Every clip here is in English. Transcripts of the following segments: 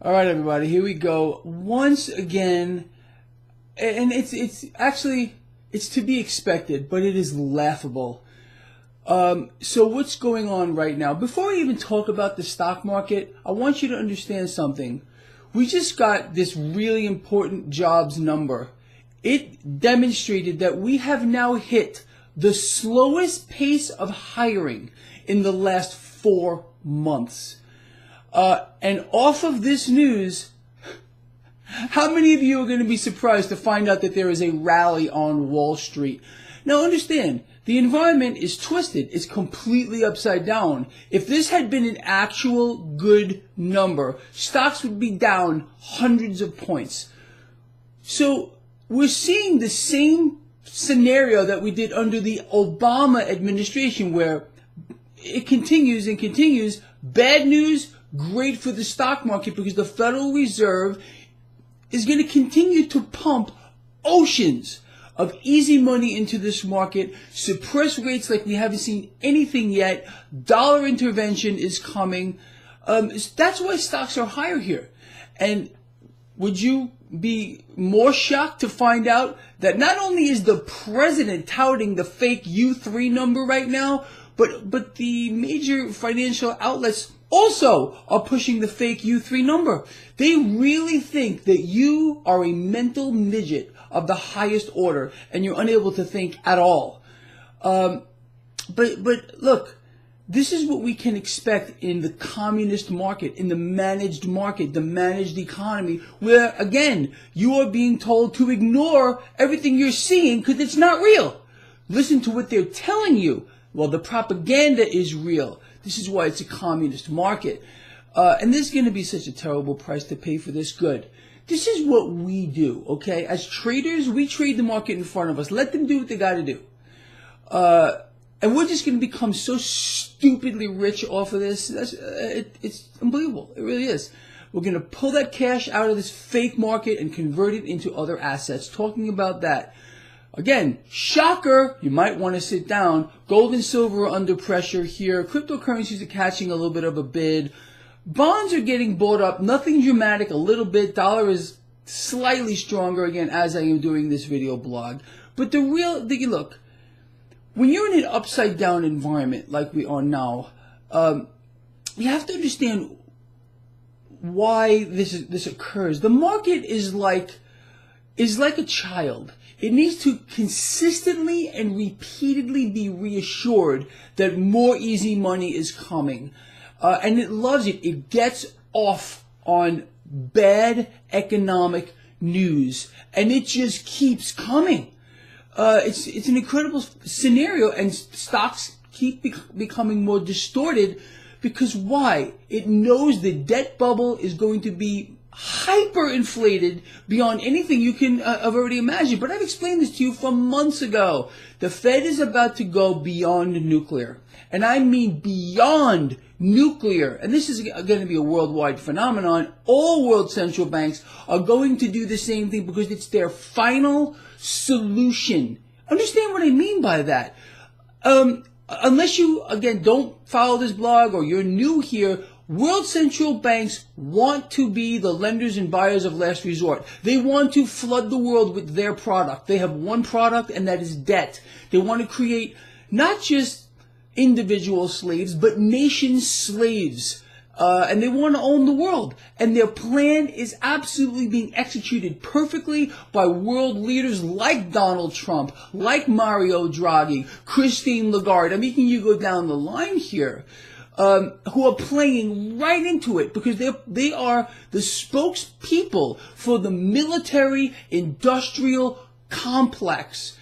All right, everybody, here we go. Once again, and it's actually to be expected, but it is laughable. So what's going on right now? Before I even talk about the stock market, I want you to understand something. We just got this really important jobs number. It demonstrated that we have now hit the slowest pace of hiring in the last 4 months. And off of this news, how many of you are going to be surprised to find out that there is a rally on Wall Street? Now understand, the environment is twisted. It's completely upside down. If this had been an actual good number, stocks would be down hundreds of points. So we're seeing the same scenario that we did under the Obama administration, where it continues and continues. Bad news, great for the stock market, because the Federal Reserve is going to continue to pump oceans of easy money into this market, suppress rates like we haven't seen anything yet. Dollar intervention is coming. That's why stocks are higher here. And would you be more shocked to find out that not only is the president touting the fake U3 number right now, but the major financial outlets also are pushing the fake U3 number. They really think that you are a mental midget of the highest order and you're unable to think at all. But look, this is what we can expect in the communist market, in the managed market, the managed economy, where, again, you are being told to ignore everything you're seeing because it's not real. Listen to what they're telling you. Well, the propaganda is real. This is why it's a communist market. And there's going to be such a terrible price to pay for this good. This is what we do, okay? As traders, we trade the market in front of us. Let them do what they got to do. And we're just going to become so stupidly rich off of this. It's unbelievable. It really is. We're going to pull that cash out of this fake market and convert it into other assets. Talking about that. Again, shocker, you might want to sit down. Gold and silver are under pressure here. Cryptocurrencies are catching a little bit of a bid. Bonds are getting bought up. Nothing dramatic, a little bit. Dollar is slightly stronger, again, as I am doing this video blog. But look, when you're in an upside down environment like we are now, you have to understand why this occurs. The market is like a child. It needs to consistently and repeatedly be reassured that more easy money is coming. And it loves it. It gets off on bad economic news. And it just keeps coming. It's an incredible scenario. And stocks keep becoming more distorted. Because why? It knows the debt bubble is going to be hyperinflated beyond anything you can have already imagined. But I've explained this to you from months ago. The Fed is about to go beyond nuclear. And I mean beyond nuclear. And this is going to be a worldwide phenomenon. All world central banks are going to do the same thing because it's their final solution. Understand what I mean by that. Unless you, again, don't follow this blog or you're new here, world central banks want to be the lenders and buyers of last resort. They want to flood the world with their product. They have one product, and that is debt. They want to create not just individual slaves, but nation slaves. And they want to own the world. And their plan is absolutely being executed perfectly by world leaders like Donald Trump, like Mario Draghi, Christine Lagarde. I mean, you go down the line here. Who are playing right into it because they are the spokespeople for the military-industrial complex.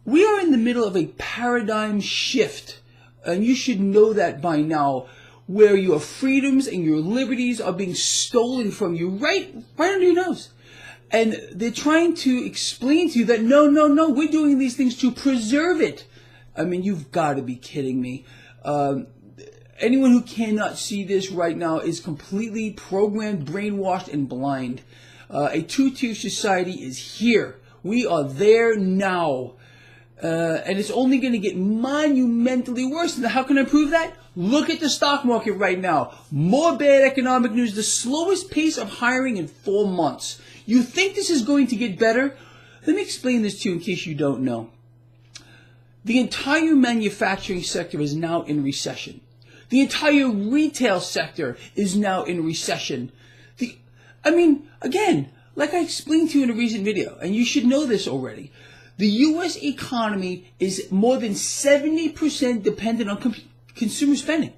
We are in the middle of a paradigm shift, and you should know that by now, where your freedoms and your liberties are being stolen from you right under your nose. And they're trying to explain to you that no, we're doing these things to preserve it. I mean, you've got to be kidding me. Anyone who cannot see this right now is completely programmed, brainwashed, and blind. A two-tier society is here. We are there now. And it's only going to get monumentally worse. And how can I prove that? Look at the stock market right now. More bad economic news, the slowest pace of hiring in 4 months. You think this is going to get better? Let me explain this to you in case you don't know. The entire manufacturing sector is now in recession. The entire retail sector is now in recession. Again, like I explained to you in a recent video, and you should know this already, the U.S. economy is more than 70% dependent on consumer spending.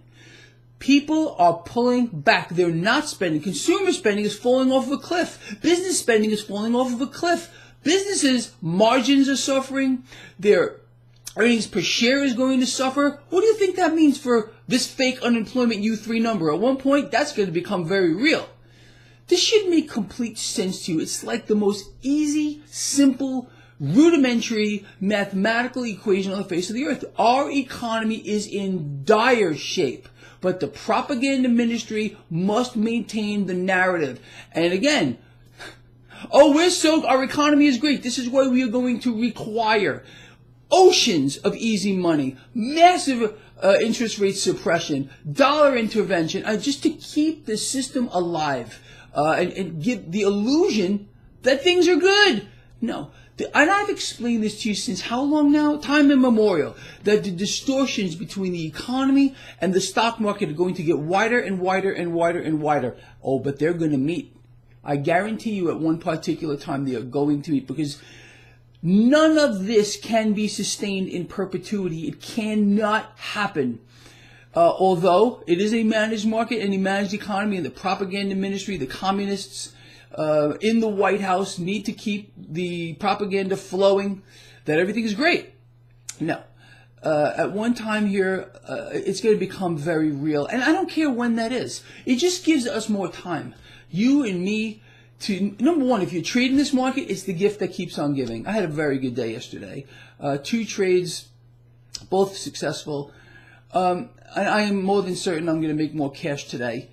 People are pulling back. They're not spending. Consumer spending is falling off of a cliff. Business spending is falling off of a cliff. Businesses' margins are suffering. Their earnings per share is going to suffer. What do you think that means for this fake unemployment U3 number? At one point, that's going to become very real. This should make complete sense to you. It's like the most easy, simple, rudimentary mathematical equation on the face of the earth. Our economy is in dire shape, but the propaganda ministry must maintain the narrative. And again, our economy is great. This is why we are going to require oceans of easy money, massive interest rate suppression, dollar intervention, just to keep the system alive and give the illusion that things are good. No. And I've explained this to you since how long now? Time immemorial. That the distortions between the economy and the stock market are going to get wider and wider and wider and wider. Oh, but they're going to meet. I guarantee you at one particular time they are going to meet, because none of this can be sustained in perpetuity. It cannot happen. Although it is a managed market and a managed economy, and the propaganda ministry, the communists in the White House need to keep the propaganda flowing that everything is great. No. At one time here, it's going to become very real. And I don't care when that is. It just gives us more time. You and me to, number one, if you're trading this market, it's the gift that keeps on giving. I had a very good day yesterday. 2 trades, both successful. And I am more than certain I'm going to make more cash today.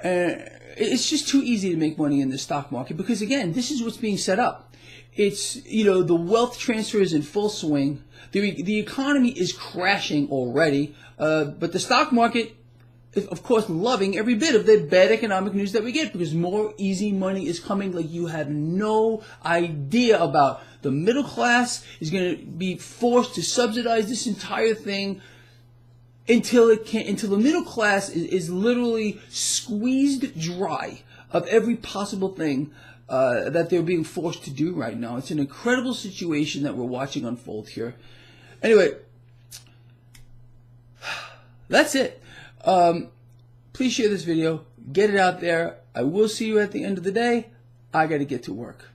It's just too easy to make money in the stock market because, again, this is what's being set up. It's, the wealth transfer is in full swing. The economy is crashing already. But the stock market is, of course, loving every bit of the bad economic news that we get because more easy money is coming like you have no idea about. The middle class is going to be forced to subsidize this entire thing until the middle class is literally squeezed dry of every possible thing that they're being forced to do right now. It's an incredible situation that we're watching unfold here. Anyway, that's it. Please share this video. Get it out there. I will see you at the end of the day. I got to get to work.